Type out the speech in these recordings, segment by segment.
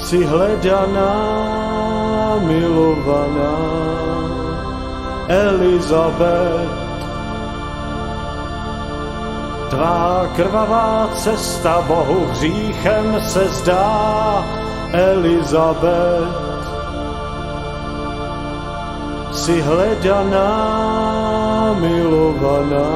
si hledaná, milovaná Elizabet. Tvá krvavá cesta Bohu hříchem se zdá, Elizabet. Si hledaná, milovaná.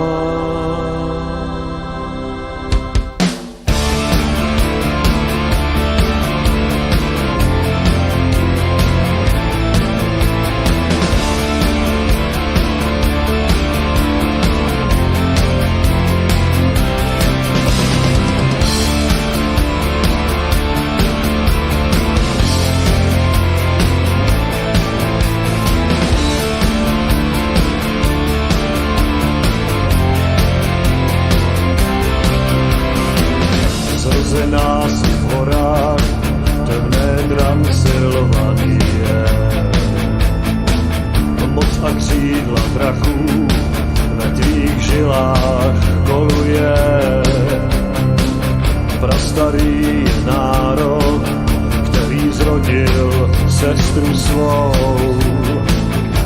Zrozená si v horách temné Transylvanie. Moc a křídla drachů ve tvých žilách koluje. Prastarý národ, který zrodil sestru svou.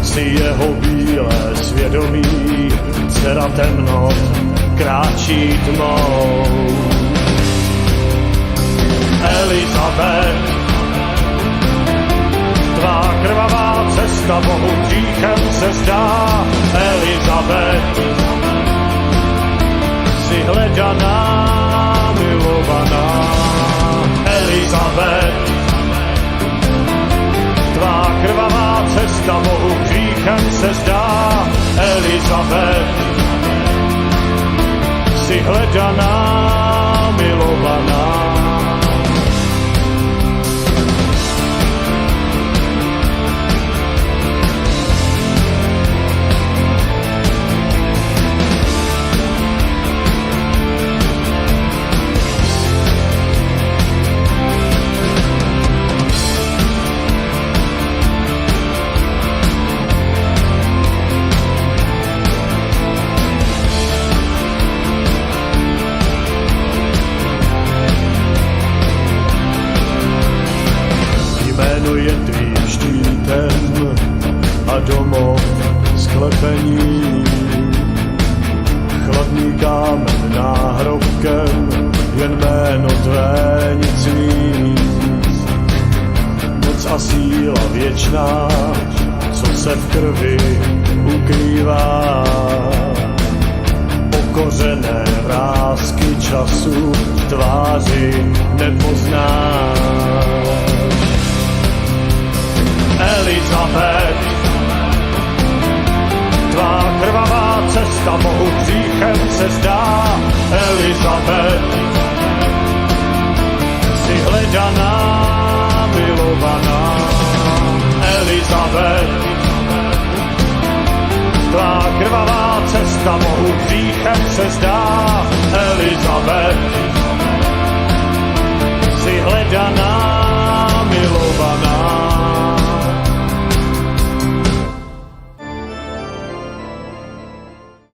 Si jeho bílé svědomí, dcera temnot kráčí tmou. Elizabet, tvá krvavá cesta Bohu hříchem se zdá. Elizabet, si hledaná, milovaná. Elizabet, tvá krvavá cesta Bohu hříchem se zdá. Elizabet, si hledaná, milovaná. Jméno je tvým štítem a domov sklepení. Chladný kámen náhrobkem, jen jméno tvé nic víc. Moc a síla věčná, co se v krvi ukrývá. Pokořené vrásky času v tváři nepoznáš. Elizabet, tvá krvavá cesta Bohu hříchem se zdá. Elizabet, si hledaná, milovaná. Elizabet, tvá krvavá cesta Bohu hříchem se zdá.